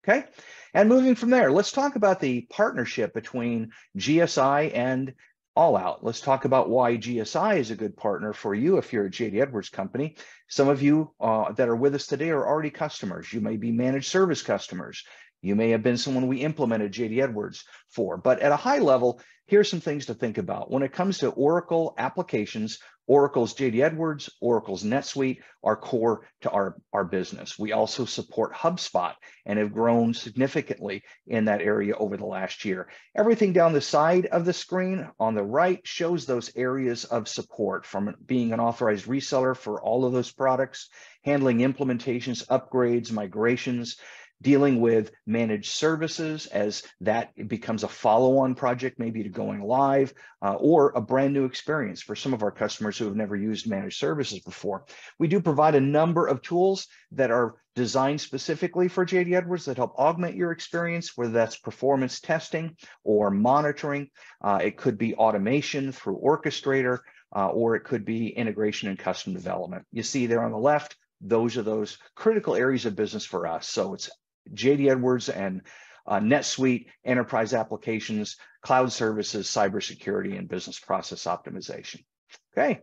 Okay, and moving from there, let's talk about the partnership between GSI and All Out. Let's talk about why GSI is a good partner for you if you're a JD Edwards company. Some of you that are with us today are already customers. You may be managed service customers. You may have been someone we implemented JD Edwards for. But at a high level, here's some things to think about. When it comes to Oracle applications, Oracle's JD Edwards, Oracle's NetSuite are core to our business. We also support HubSpot and have grown significantly in that area over the last year. Everything down the side of the screen on the right shows those areas of support, from being an authorized reseller for all of those products, handling implementations, upgrades, migrations, dealing with managed services as that becomes a follow-on project, maybe to going live, or a brand new experience for some of our customers who have never used managed services before. We do provide a number of tools that are designed specifically for JD Edwards that help augment your experience, whether that's performance testing or monitoring. It could be automation through Orchestrator, or it could be integration and custom development. You see there on the left, those are those critical areas of business for us. So it's JD Edwards and NetSuite, enterprise applications, cloud services, cybersecurity, and business process optimization. Okay.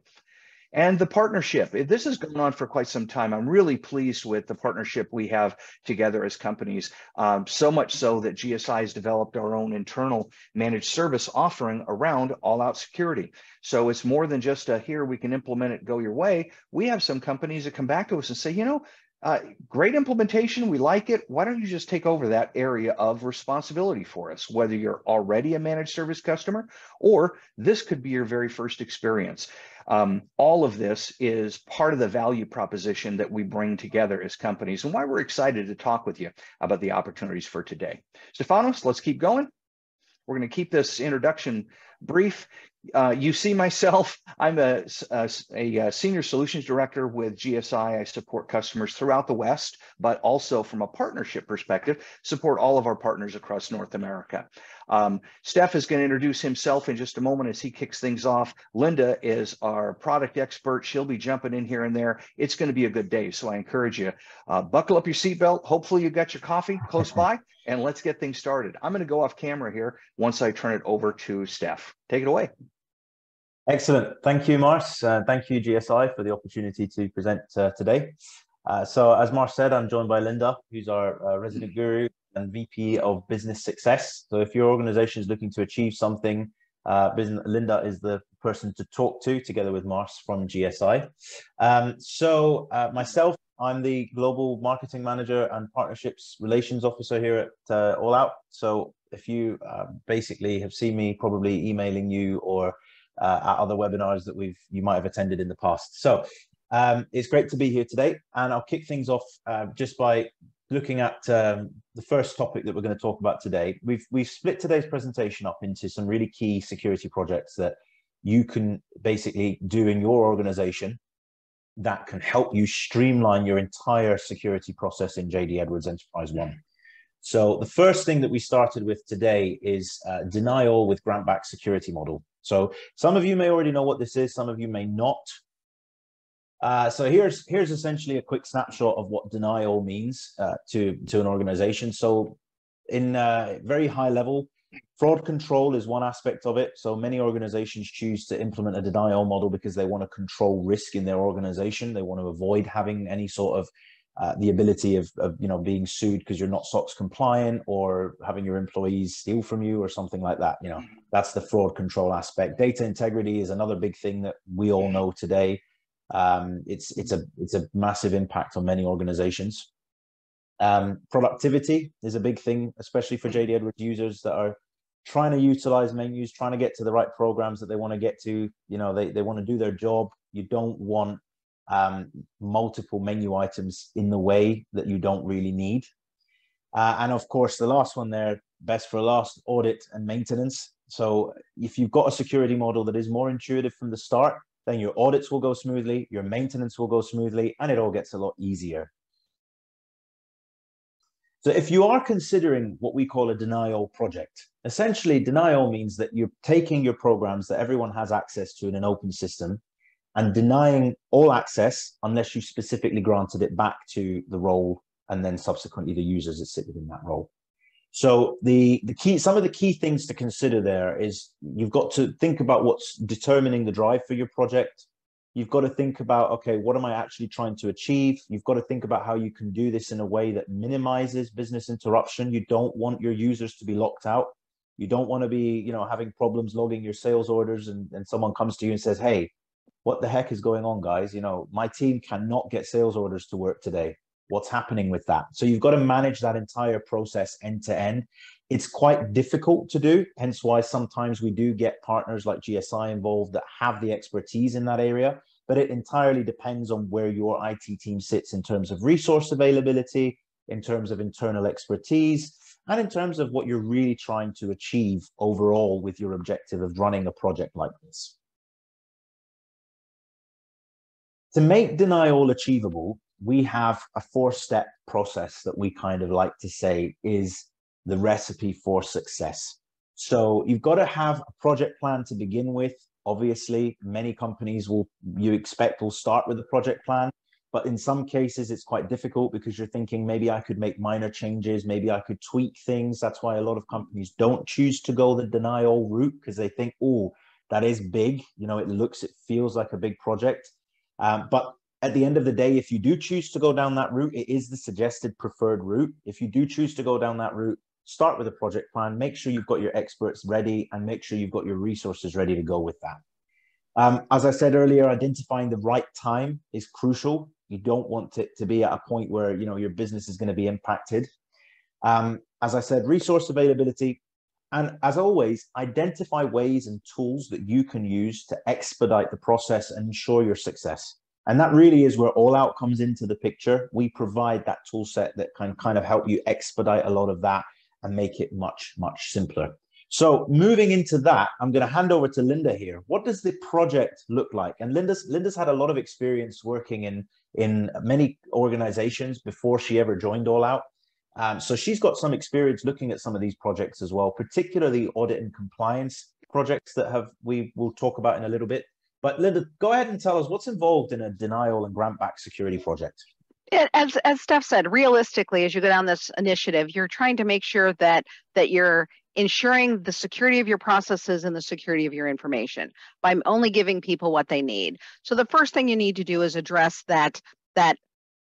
And the partnership, this has gone on for quite some time. I'm really pleased with the partnership we have together as companies, so much so that GSI has developed our own internal managed service offering around all-out security. So it's more than just here, we can implement it, go your way. We have some companies that come back to us and say, you know, great implementation, we like it. Why don't you just take over that area of responsibility for us, whether you're already a managed service customer or this could be your very first experience. All of this is part of the value proposition that we bring together as companies and why we're excited to talk with you about the opportunities for today. Stefanos, let's keep going. We're going to keep this introduction brief. You see myself, I'm a senior solutions director with GSI. I support customers throughout the West, but also from a partnership perspective, support all of our partners across North America. Steph is going to introduce himself in just a moment as he kicks things off. Linda is our product expert. She'll be jumping in here and there. It's going to be a good day, so I encourage you, buckle up your seatbelt. Hopefully you got your coffee close by, and let's get things started. I'm going to go off camera here once I turn it over to Steph. Take it away. Excellent. Thank you, Mars. Thank you, GSI, for the opportunity to present today. So as Mars said, I'm joined by Linda, who's our resident guru and VP of Business Success. So if your organization is looking to achieve something, Linda is the person to talk to, together with Mars from GSI. Myself, I'm the Global Marketing Manager and Partnerships Relations Officer here at All Out. So if you basically have seen me probably emailing you or at other webinars that you might have attended in the past. So it's great to be here today, and I'll kick things off just by looking at the first topic that we're going to talk about today. We've split today's presentation up into some really key security projects that you can basically do in your organization that can help you streamline your entire security process in JD Edwards EnterpriseOne. So the first thing that we started with today is denial with grant back security model. So some of you may already know what this is, some of you may not. So here's essentially a quick snapshot of what denial means to an organization. So in very high level, fraud control is one aspect of it. So many organizations choose to implement a denial model because they want to control risk in their organization. They want to avoid having any sort of the ability of being sued because you're not SOX compliant, or having your employees steal from you or something like that. That's the fraud control aspect. Data integrity is another big thing that we all know today. It's a massive impact on many organizations. Productivity is a big thing, especially for JD Edwards users that are trying to utilize menus, trying to get to the right programs that they want to get to. They want to do their job. You don't want multiple menu items in the way that you don't really need. And of course, the last one there, best for last, audit and maintenance. So if you've got a security model that is more intuitive from the start, then your audits will go smoothly, your maintenance will go smoothly, and it all gets a lot easier. So if you are considering what we call a denial project, essentially denial means that you're taking your programs that everyone has access to in an open system and denying all access unless you specifically granted it back to the role and then subsequently the users that sit within that role. So some of the key things to consider there is you've got to think about what's determining the drive for your project. You've got to think about, okay, what am I actually trying to achieve? You've got to think about how you can do this in a way that minimizes business interruption. You don't want your users to be locked out. You don't want to be, having problems logging your sales orders and someone comes to you and says, hey, what the heck is going on, guys? My team cannot get sales orders to work today. What's happening with that? So you've got to manage that entire process end to end. It's quite difficult to do, hence why sometimes we do get partners like GSI involved that have the expertise in that area, but it entirely depends on where your IT team sits in terms of resource availability, in terms of internal expertise, and in terms of what you're really trying to achieve overall with your objective of running a project like this. To make deny-all achievable, we have a 4-step process that we kind of like to say is the recipe for success. So you've got to have a project plan to begin with. Obviously, many companies will start with a project plan, but in some cases it's quite difficult because you're thinking maybe I could make minor changes, maybe I could tweak things. That's why a lot of companies don't choose to go the deny-all route, because they think, oh, that is big. It feels like a big project. But at the end of the day, if you do choose to go down that route, it is the suggested preferred route. If you do choose to go down that route, start with a project plan, make sure you've got your experts ready, and make sure you've got your resources ready to go with that. As I said earlier, identifying the right time is crucial. You don't want it to be at a point where your business is going to be impacted. As I said, resource availability. And as always, identify ways and tools that you can use to expedite the process and ensure your success. And that really is where All Out comes into the picture. We provide that tool set that can kind of help you expedite a lot of that and make it much, much simpler. So moving into that, I'm going to hand over to Linda here. What does the project look like? And Linda's had a lot of experience working in many organizations before she ever joined All Out. So she's got some experience looking at some of these projects as well, particularly audit and compliance projects that we will talk about in a little bit. But Linda, go ahead and tell us what's involved in a denial and grant back security project. As Steph said, realistically, as you go down this initiative, you're trying to make sure that you're ensuring the security of your processes and the security of your information by only giving people what they need. So the first thing you need to do is address that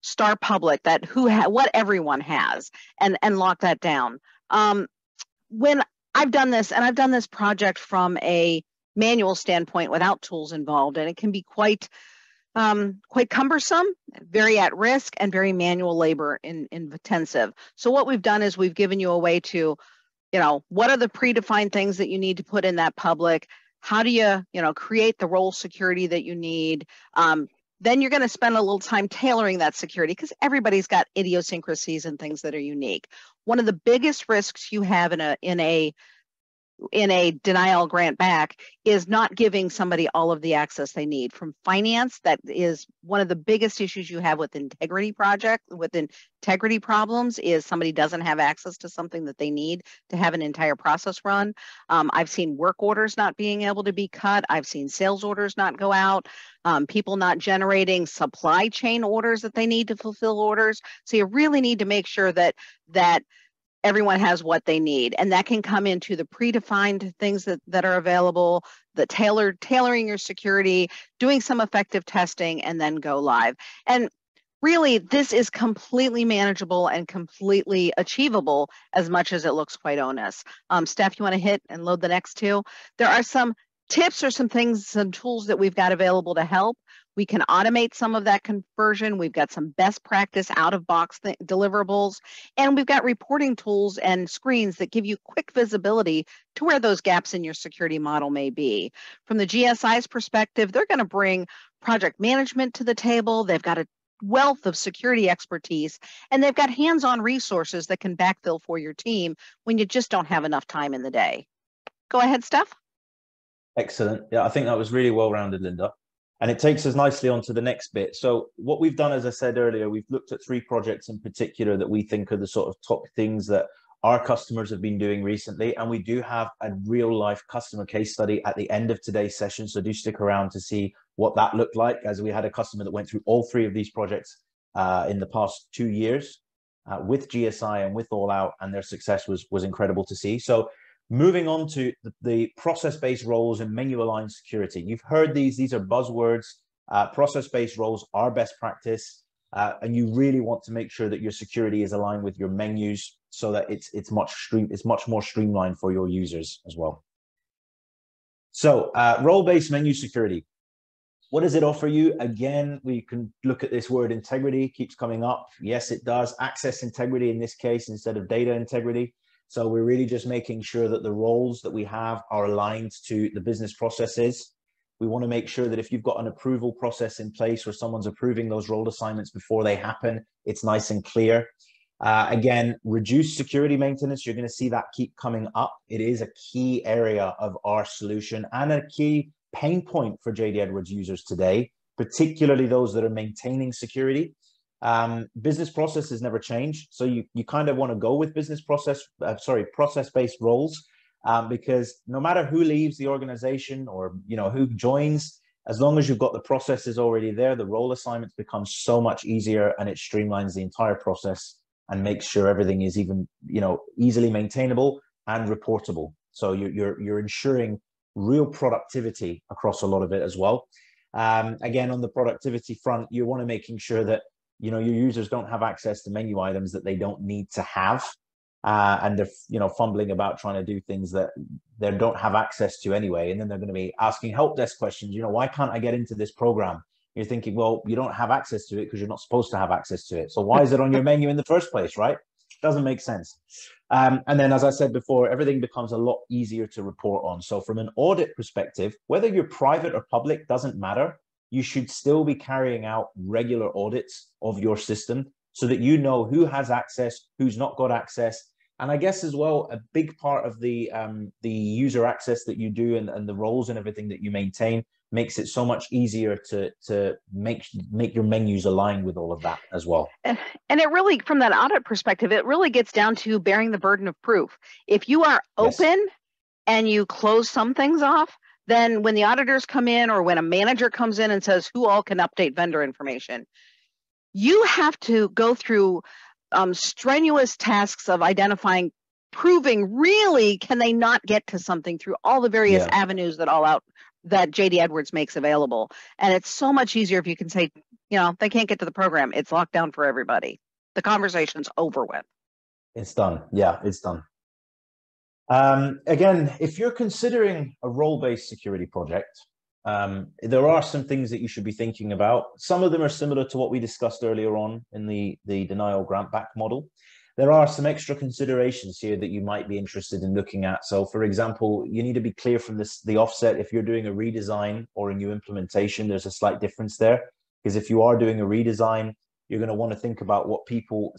star public, what everyone has, and lock that down. When I've done this, and I've done this project from a manual standpoint without tools involved, and it can be quite cumbersome, very at risk, and very manual labor intensive. So what we've done is we've given you a way to, what are the predefined things that you need to put in that public? How do you, create the role security that you need? Then you're going to spend a little time tailoring that security because everybody's got idiosyncrasies and things that are unique. One of the biggest risks you have in a denial grant back is not giving somebody all of the access they need. From finance, that is one of the biggest issues you have with integrity problems is somebody doesn't have access to something that they need to have an entire process run. I've seen work orders not being able to be cut. I've seen sales orders not go out. People not generating supply chain orders that they need to fulfill orders. So you really need to make sure that everyone has what they need. And that can come into the predefined things that are available, the tailoring your security, doing some effective testing, and then go live. And really, this is completely manageable and completely achievable as much as it looks quite onerous. Steph, you want to hit and load the next two? There are some tips or some things, some tools that we've got available to help. We can automate some of that conversion. We've got some best practice out-of-box deliverables, and we've got reporting tools and screens that give you quick visibility to where those gaps in your security model may be. From the GSI's perspective, they're going to bring project management to the table. They've got a wealth of security expertise, and they've got hands-on resources that can backfill for your team when you just don't have enough time in the day. Go ahead, Steph. Excellent. Yeah, I think that was really well-rounded, Linda. And it takes us nicely onto the next bit. So what we've done, as I said earlier, we've looked at 3 projects in particular that we think are the sort of top things that our customers have been doing recently. And we do have a real life customer case study at the end of today's session. So do stick around to see what that looked like, as we had a customer that went through all 3 of these projects in the past 2 years. with GSI and with All Out, and their success was incredible to see. So moving on to the process-based roles and menu-aligned security. You've heard these are buzzwords. Process-based roles are best practice, and you really want to make sure that your security is aligned with your menus so that it's much more streamlined for your users as well. So role-based menu security. What does it offer you? Again, we can look at this word integrity, keeps coming up. Yes, it does. Access integrity in this case instead of data integrity. So we're really just making sure that the roles that we have are aligned to the business processes. We want to make sure that if you've got an approval process in place where someone's approving those role assignments before they happen, it's nice and clear. Again, reduced security maintenance. You're going to see that keep coming up. It is a key area of our solution and a key pain point for JD Edwards users today, particularly those that are maintaining security. Business processes never change. So you kind of want to go with process-based roles, because no matter who leaves the organization or who joins, as long as you've got the processes already there, the role assignments become so much easier, and it streamlines the entire process and makes sure everything is even easily maintainable and reportable. So you're ensuring real productivity across a lot of it as well. Again, on the productivity front, you want to making sure that your users don't have access to menu items that they don't need to have, and they're fumbling about trying to do things that they don't have access to anyway, and then they're going to be asking help desk questions. Why can't I get into this program? You're thinking, well, you don't have access to it because you're not supposed to have access to it. So why is it on your menu in the first place, right? Doesn't make sense. And then, as I said before, everything becomes a lot easier to report on. So from an audit perspective, whether you're private or public doesn't matter. You should still be carrying out regular audits of your system so that you know who has access, who's not got access. And I guess as well, a big part of the user access that you do and the roles and everything that you maintain makes it so much easier to make your menus align with all of that as well. And it really, from that audit perspective, it really gets down to bearing the burden of proof. If you are open and you close some things off, then when the auditors come in or when a manager comes in and says who all can update vendor information, you have to go through strenuous tasks of identifying, proving really can they not get to something through all the various avenues that JD Edwards makes available. And it's so much easier if you can say, they can't get to the program. It's locked down for everybody. The conversation's over with. It's done. Yeah, it's done. Again, if you're considering a role-based security project, there are some things that you should be thinking about. Some of them are similar to what we discussed earlier on in the denial grant back model. There are some extra considerations here that you might be interested in looking at. So for example, you need to be clear from the offset. If you're doing a redesign or a new implementation, there's a slight difference there, because if you are doing a redesign, you're going to want to think about what people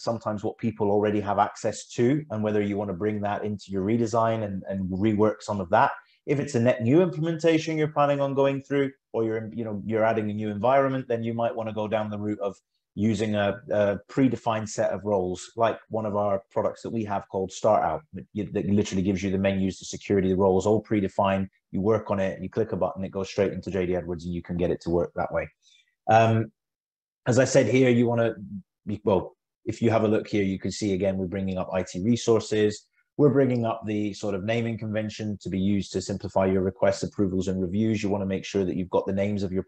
already have access to and whether you want to bring that into your redesign and rework some of that. If it's a net new implementation you're planning on going through, or you're adding a new environment, then you might want to go down the route of using a predefined set of roles, like one of our products that we have called Start Out, that literally gives you the menus, the security, the roles, all predefined. You work on it, you click a button, it goes straight into JD Edwards, and you can get it to work that way. As I said here, you want to, well, if you have a look here, you can see again, we're bringing up IT resources. We're bringing up the sort of naming convention to be used to simplify your requests, approvals, and reviews. You want to make sure that you've got the names of your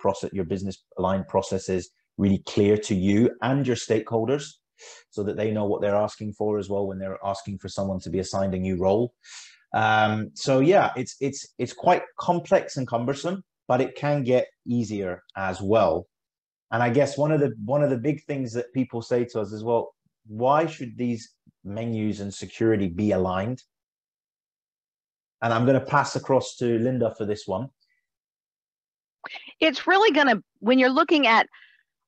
business aligned processes really clear to you and your stakeholders, so that they know what they're asking for as well when they're asking for someone to be assigned a new role. So yeah, it's quite complex and cumbersome, but it can get easier as well. And I guess one of the big things that people say to us is, well, why should these menus and security be aligned? And I'm going to pass across to Linda for this one. It's really going to, when you're looking at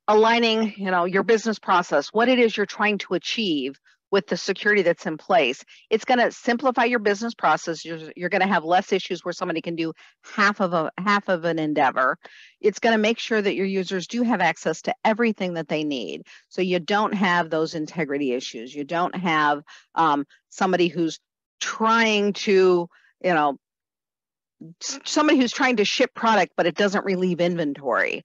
aligning, your business process, what it is you're trying to achieve with the security that's in place, it's going to simplify your business process. You're going to have less issues where somebody can do half of an endeavor. It's going to make sure that your users do have access to everything that they need. So you don't have those integrity issues. You don't have somebody who's trying to, somebody who's trying to ship product, but it doesn't relieve inventory.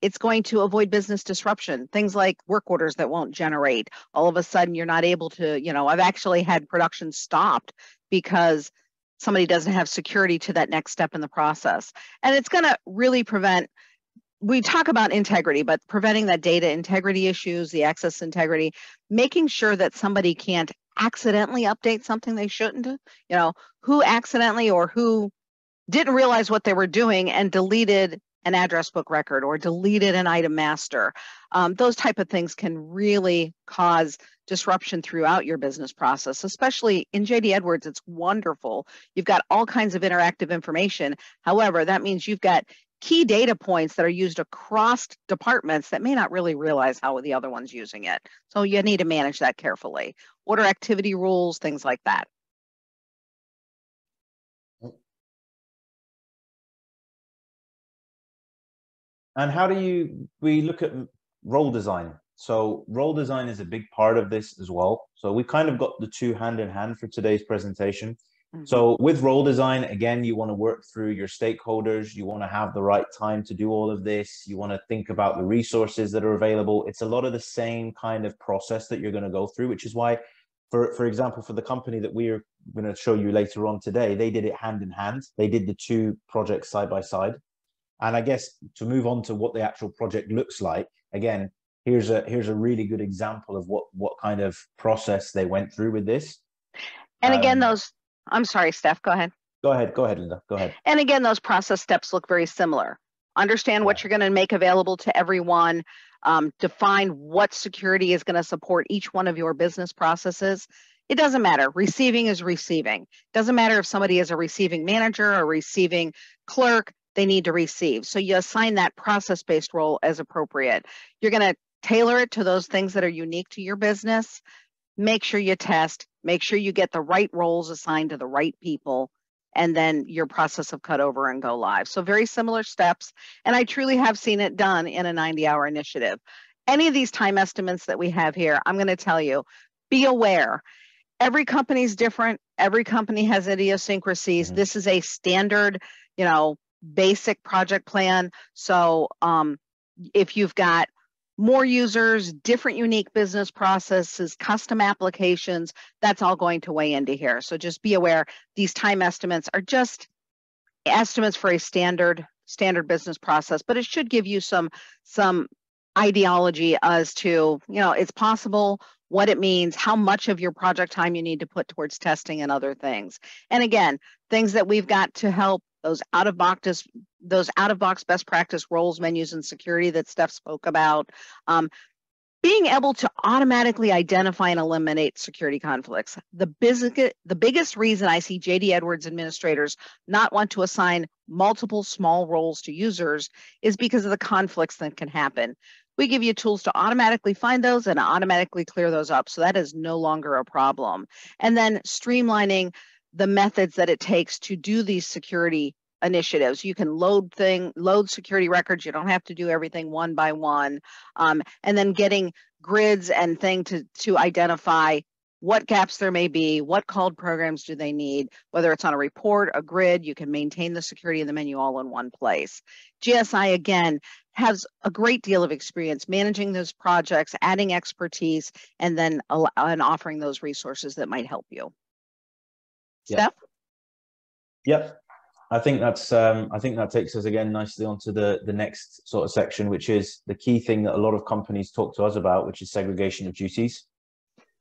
It's going to avoid business disruption. Things like work orders that won't generate. All of a sudden, you're not able to, I've actually had production stopped because somebody doesn't have security to that next step in the process. And it's going to really prevent, we talk about integrity, but preventing that data integrity issues, the access integrity, making sure that somebody can't accidentally update something they shouldn't, who accidentally or who didn't realize what they were doing and deleted an address book record or deleted an item master. Those type of things can really cause disruption throughout your business process, especially in JD Edwards. It's wonderful. You've got all kinds of interactive information. However, that means you've got key data points that are used across departments that may not really realize how the other one's using it. So you need to manage that carefully. Order activity rules, things like that. And how do we look at role design? So role design is a big part of this as well. So we kind of got the two hand in hand for today's presentation. Mm-hmm. So with role design, again, you want to work through your stakeholders. You want to have the right time to do all of this. You want to think about the resources that are available. It's a lot of the same kind of process that you're going to go through, which is why, for example, for the company that we're going to show you later on today, they did it hand in hand. They did the two projects side by side. And I guess to move on to what the actual project looks like, again, here's a really good example of what kind of process they went through with this. And again, I'm sorry, Steph, go ahead. Go ahead, Linda, go ahead. And again, those process steps look very similar. Understand what you're going to make available to everyone. Define what security is going to support each one of your business processes. It doesn't matter. Receiving is receiving. Doesn't matter if somebody is a receiving manager or receiving clerk. They need to receive. So you assign that process-based role as appropriate. You're going to tailor it to those things that are unique to your business. Make sure you test, make sure you get the right roles assigned to the right people, and then your process of cut over and go live. So very similar steps. And I truly have seen it done in a 90-hour initiative. Any of these time estimates that we have here, I'm going to tell you, be aware. Every company is different. Every company has idiosyncrasies. Mm-hmm. This is a standard, basic project plan. So if you've got more users, different unique business processes, custom applications, that's all going to weigh into here. So just be aware, these time estimates are just estimates for a standard business process, but it should give you some ideology as to, it's possible, what it means, how much of your project time you need to put towards testing and other things. And again, things that we've got to help those out-of-box best practice roles, menus, and security that Steph spoke about. Being able to automatically identify and eliminate security conflicts. The biggest reason I see JD Edwards administrators not want to assign multiple small roles to users is because of the conflicts that can happen. We give you tools to automatically find those and automatically clear those up. So that is no longer a problem. And then streamlining the methods that it takes to do these security initiatives. You can load security records. You don't have to do everything one by one. And then getting grids and to identify what gaps there may be, what called programs do they need, whether it's on a report, a grid, you can maintain the security of the menu all in one place. GSI, again, has a great deal of experience managing those projects, adding expertise, and then offering those resources that might help you. Steph? Yep. I think that takes us again nicely onto the next sort of section, which is the key thing that a lot of companies talk to us about, which is segregation of duties.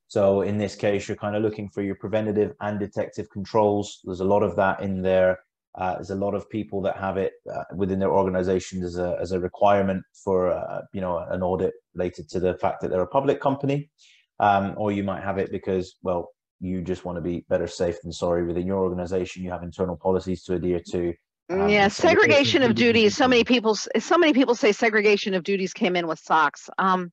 So in this case, you're kind of looking for your preventative and detective controls. There's a lot of that in there. There's a lot of people that have it within their organization as a requirement for an audit related to the fact that they're a public company, or you might have it because, well, you just want to be better safe than sorry within your organization. You have internal policies to adhere to. Yeah, segregation of duties. So many people say segregation of duties came in with SOX. I'm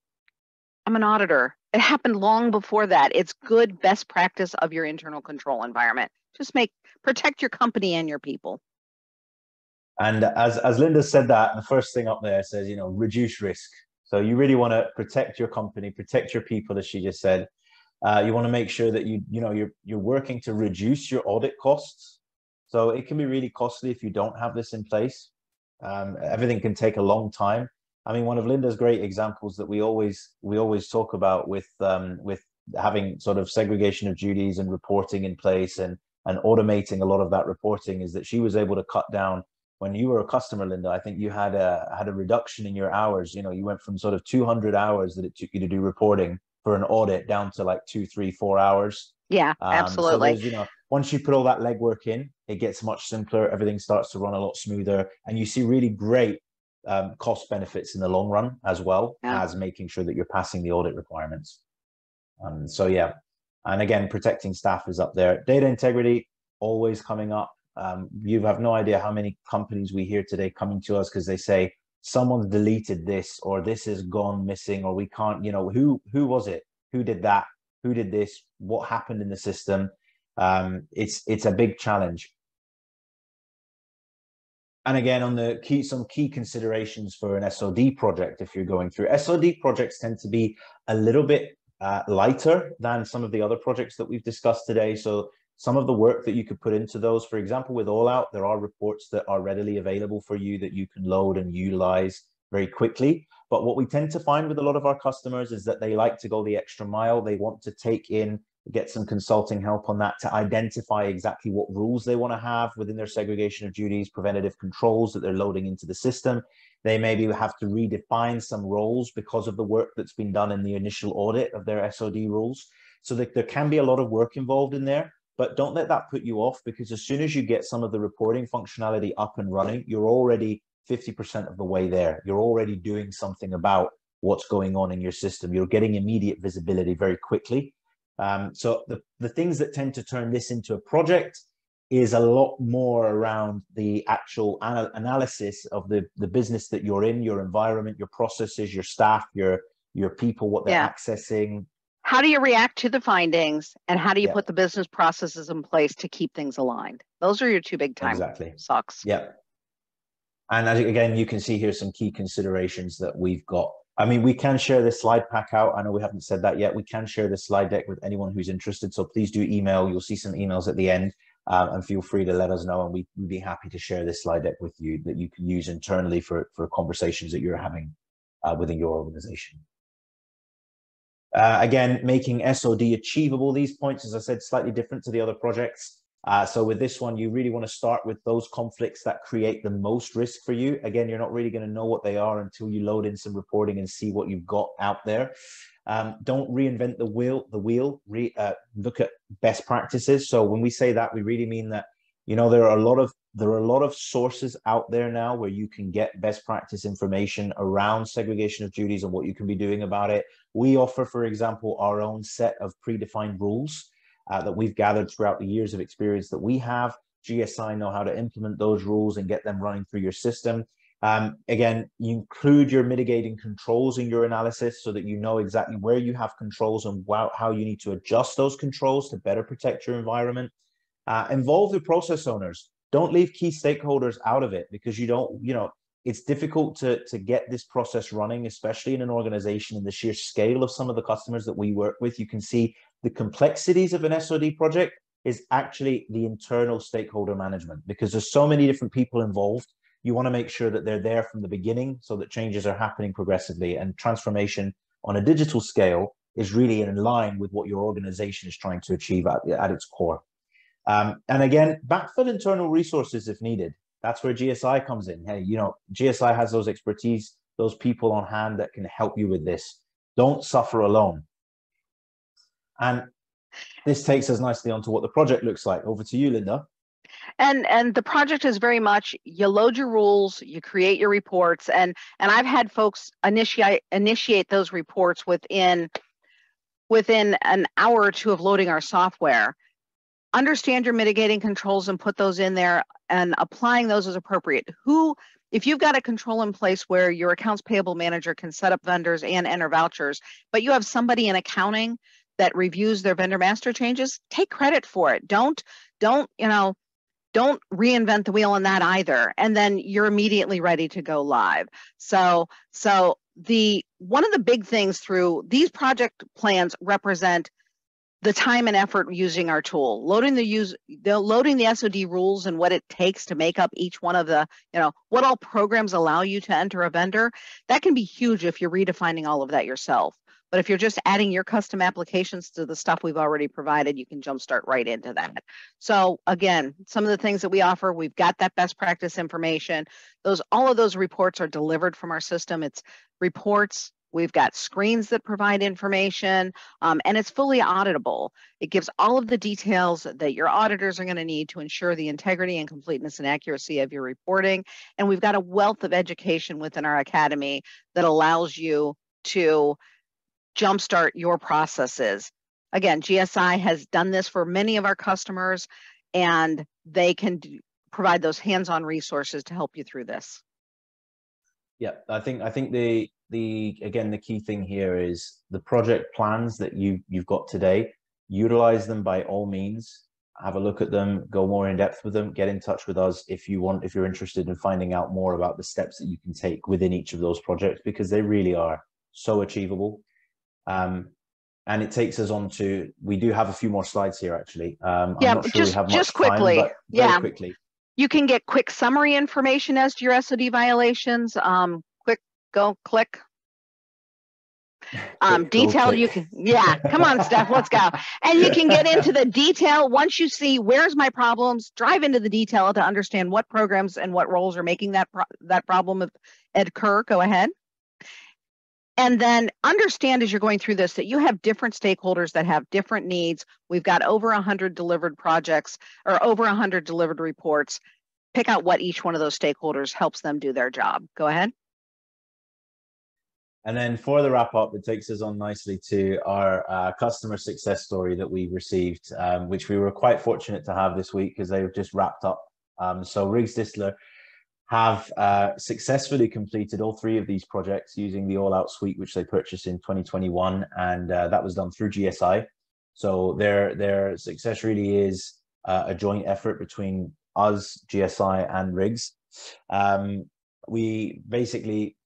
an auditor. It happened long before that. It's good best practice of your internal control environment. Just protect your company and your people. And as Linda said that, the first thing up there says, reduce risk. So you really want to protect your company, protect your people, as she just said. You want to make sure that you're working to reduce your audit costs. So it can be really costly if you don't have this in place. Everything can take a long time. I mean, one of Linda's great examples that we always talk about with having sort of segregation of duties and reporting in place and automating a lot of that reporting is that she was able to cut down. When you were a customer, Linda, I think you had a reduction in your hours. You know, you went from sort of 200 hours that it took you to do reporting for an audit down to like 2, 3, 4 hours. Yeah, So absolutely. there's, you know, once you put all that legwork in, it gets much simpler. Everything starts to run a lot smoother, and you see really great cost benefits in the long run, as well as making sure that you're passing the audit requirements. So yeah, and again, protecting staff is up there. Data integrity always coming up. You have no idea how many companies we hear today coming to us because they say someone's deleted this, or this has gone missing, or we can't, you know, who was it? Who did that? Who did this? What happened in the system? It's a big challenge. And again, on the some key considerations for an SOD project, if you're going through, SOD projects tend to be a little bit lighter than some of the other projects that we've discussed today. So some of the work that you could put into those, for example, with All Out, there are reports that are readily available for you that you can load and utilize very quickly. But what we tend to find with a lot of our customers is that they like to go the extra mile. They want to get some consulting help on that to identify exactly what rules they want to have within their segregation of duties, preventative controls that they're loading into the system. They maybe have to redefine some roles because of the work that's been done in the initial audit of their SOD rules. So that there can be a lot of work involved in there, but don't let that put you off, because as soon as you get some of the reporting functionality up and running, you're already 50% of the way there. You're already doing something about what's going on in your system. You're getting immediate visibility very quickly. So the things that tend to turn this into a project is a lot more around the actual analysis of the business that you're in, your environment, your processes, your staff, your people, what they're accessing. How do you react to the findings, and how do you put the business processes in place to keep things aligned? Those are your two big time sucks. Yeah. And again, you can see here some key considerations that we've got. I mean, we can share this slide pack out. I know we haven't said that yet. We can share this slide deck with anyone who's interested. So please do email. You'll see some emails at the end, and feel free to let us know. And we'd be happy to share this slide deck with you that you can use internally for conversations that you're having within your organization. Again, making SOD achievable. These points, as I said, slightly different to the other projects. So with this one, you really want to start with those conflicts that create the most risk for you. Again, you're not really going to know what they are until you load in some reporting and see what you've got out there. Don't reinvent the wheel. Look at best practices. So when we say that, we really mean that, you know, there are a lot of sources out there now where you can get best practice information around segregation of duties and what you can be doing about it. We offer, for example, our own set of predefined rules that we've gathered throughout the years of experience that we have. GSI know how to implement those rules and get them running through your system. Again, you include your mitigating controls in your analysis so that you know exactly where you have controls and how you need to adjust those controls to better protect your environment. Involve the process owners. Don't leave key stakeholders out of it, because it's difficult to get this process running, especially in an organization in the sheer scale of some of the customers that we work with. You can see the complexities of an SOD project is actually the internal stakeholder management, because there's so many different people involved. You want to make sure that they're there from the beginning so that changes are happening progressively, and transformation on a digital scale is really in line with what your organization is trying to achieve at its core. And again, backfill internal resources if needed. That's where GSI comes in. Hey, you know, GSI has those expertise, those people on hand that can help you with this. Don't suffer alone. And this takes us nicely onto what the project looks like. Over to you, Linda. And the project is very much, you load your rules, you create your reports, and I've had folks initiate those reports within an hour or two of loading our software. Understand your mitigating controls and put those in there, and applying those as appropriate. If you've got a control in place where your accounts payable manager can set up vendors and enter vouchers, but you have somebody in accounting that reviews their vendor master changes, take credit for it. Don't reinvent the wheel on that either. And then you're immediately ready to go live. So one of the big things through these project plans represent the time and effort using our tool, loading the SOD rules and what it takes to make up each one of the, what all programs allow you to enter a vendor, that can be huge if you're redefining all of that yourself. But if you're just adding your custom applications to the stuff we've already provided, you can jumpstart right into that. So again, some of the things that we offer, we've got that best practice information. All of those reports are delivered from our system. It's reports. We've got screens that provide information, and it's fully auditable. It gives all of the details that your auditors are going to need to ensure the integrity and completeness and accuracy of your reporting. And we've got a wealth of education within our academy that allows you to jumpstart your processes. Again, GSI has done this for many of our customers, and they can provide those hands-on resources to help you through this. Yeah, I think the key thing here is the project plans that you've got today. Utilize them by all means. Have a look at them. Go more in depth with them. Get in touch with us if you're interested in finding out more about the steps that you can take within each of those projects, because they really are so achievable. And it takes us on to, we do have a few more slides here actually. I'm not sure we have much quickly. time, but very quickly. You can get quick summary information as to your SOD violations. Click. Detail, you can, come on, Steph, let's go. And you can get into the detail once you see where's my problems, drive into the detail to understand what programs and what roles are making that problem occur. Go ahead. And then understand as you're going through this that you have different stakeholders that have different needs. We've got over 100 delivered projects or over 100 delivered reports. Pick out what each one of those stakeholders helps them do their job. Go ahead. And then for the wrap up, it takes us on nicely to our customer success story that we received, which we were quite fortunate to have this week because they've just wrapped up. So Riggs Distler have successfully completed all 3 of these projects using the All Out suite, which they purchased in 2021, and that was done through GSI. So their success really is a joint effort between us, GSI, and Riggs. We basically,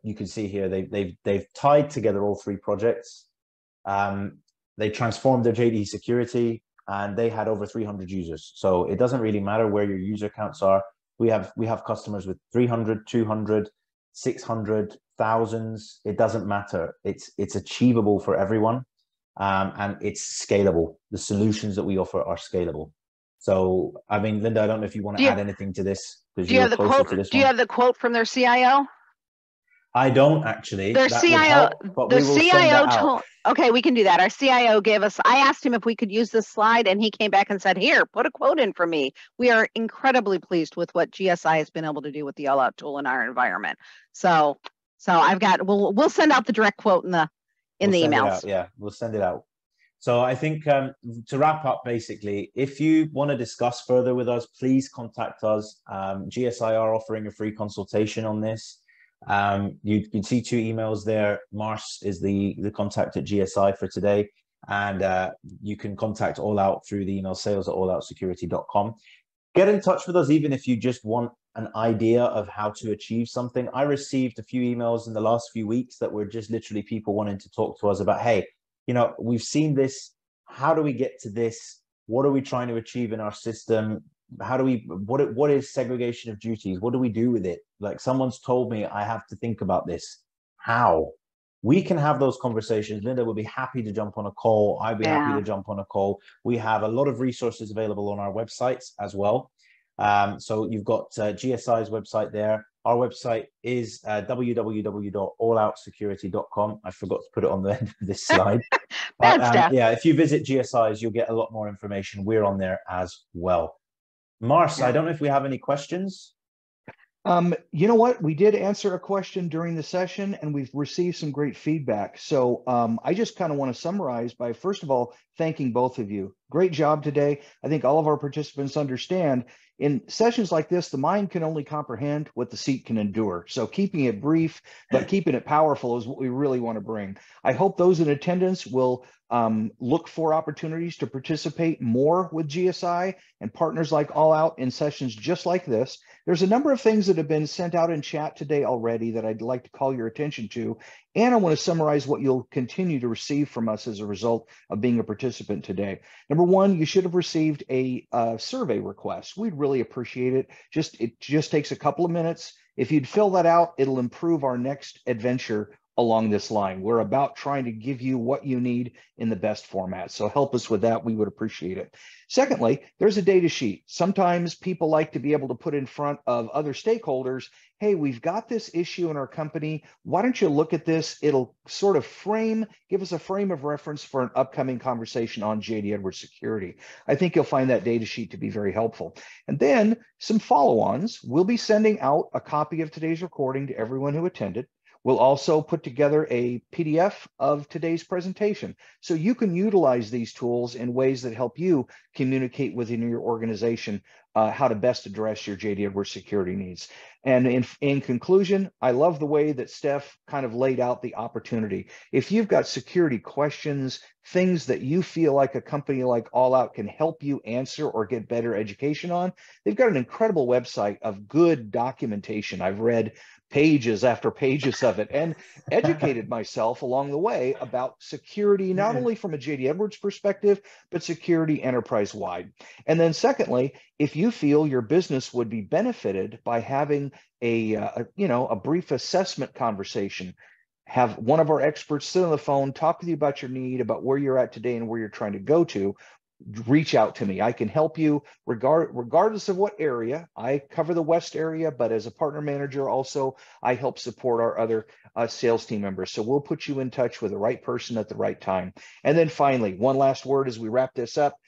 you can see here, they've tied together all 3 projects. They transformed their JDE security, and they had over 300 users. So it doesn't really matter where your user counts are. We have customers with 300, 200, 600, thousands. It doesn't matter. It's achievable for everyone, and it's scalable. The solutions that we offer are scalable. So, I mean, Linda, I don't know if you want to add anything to this, because you were closer to this one. Do you have the quote from their CIO? I don't actually. Their that CIO, would help, but we will send that out. Okay, we can do that. Our CIO gave us, I asked him if we could use this slide, and he came back and said, here, put a quote in for me. We are incredibly pleased with what GSI has been able to do with the All Out tool in our environment. So I've got, we'll send out the direct quote in the emails. Yeah, we'll send it out. So I think to wrap up, basically, if you want to discuss further with us, please contact us. GSI are offering a free consultation on this. You can see 2 emails there. Mars is the contact at GSI for today, and you can contact All Out through the email sales@alloutsecurity.com. Get in touch with us even if you just want an idea of how to achieve something. I received a few emails in the last few weeks that were just literally people wanting to talk to us about, hey, we've seen this. How do we get to this? What are we trying to achieve in our system? How do we, what is segregation of duties? What do we do with it? Like, someone's told me I have to think about this. How? We can have those conversations. Linda will be happy to jump on a call. I'd be happy to jump on a call. We have a lot of resources available on our websites as well. So you've got GSI's website there. Our website is www.alloutsecurity.com. I forgot to put it on the end of this slide. But, yeah, if you visit GSI's, you'll get a lot more information. We're on there as well. Mars, I don't know if we have any questions. You know what? We did answer a question during the session, and we've received some great feedback. So I just kind of want to summarize by, first of all, thanking both of you. Great job today. I think all of our participants understand in sessions like this, the mind can only comprehend what the seat can endure. So keeping it brief, but keeping it powerful is what we really want to bring. I hope those in attendance will look for opportunities to participate more with GSI and partners like All Out in sessions just like this. There's a number of things that have been sent out in chat today already that I'd like to call your attention to. And I want to summarize what you'll continue to receive from us as a result of being a participant today. Number one, you should have received a survey request. We'd really appreciate it. It just takes a couple of minutes. If you'd fill that out, it'll improve our next adventure along this line. We're about trying to give you what you need in the best format. So help us with that. We would appreciate it. Secondly, there's a data sheet. Sometimes people like to be able to put in front of other stakeholders, hey, we've got this issue in our company. Why don't you look at this? It'll sort of give us a frame of reference for an upcoming conversation on JD Edwards security. I think you'll find that data sheet to be very helpful. And then some follow-ons. We'll be sending out a copy of today's recording to everyone who attended. We'll also put together a PDF of today's presentation, so you can utilize these tools in ways that help you communicate within your organization how to best address your JD Edwards security needs. And in conclusion, I love the way that Steph kind of laid out the opportunity. If you've got security questions, things that you feel like a company like All Out can help you answer or get better education on, they've got an incredible website of good documentation. I've read pages after pages of it and educated myself along the way about security, not only from a JD Edwards perspective, but security enterprise-wide. And then secondly, if you feel your business would be benefited by having a brief assessment conversation, have one of our experts sit on the phone, talk with you about your need, about where you're at today and where you're trying to go to, reach out to me. I can help you regardless of what area. I cover the West area, but as a partner manager, also, I help support our other sales team members. So we'll put you in touch with the right person at the right time. And then finally, one last word as we wrap this up.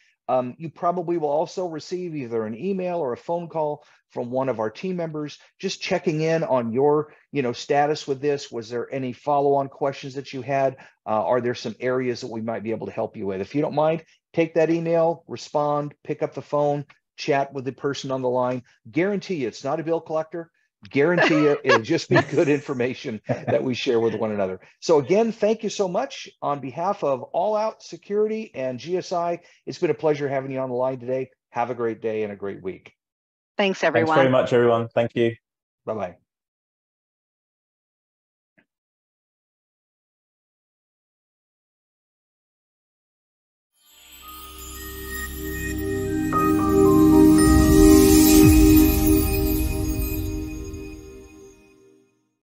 You probably will also receive either an email or a phone call from one of our team members, just checking in on your status with this. Was there any follow-on questions that you had? Are there some areas that we might be able to help you with? If you don't mind, take that email, respond, pick up the phone, chat with the person on the line. Guarantee you it's not a bill collector. Guarantee you it'll just be good information that we share with one another. So again, thank you so much. On behalf of All Out Security and GSI, it's been a pleasure having you on the line today. Have a great day and a great week. Thanks, everyone. Thanks very much, everyone. Thank you. Bye-bye.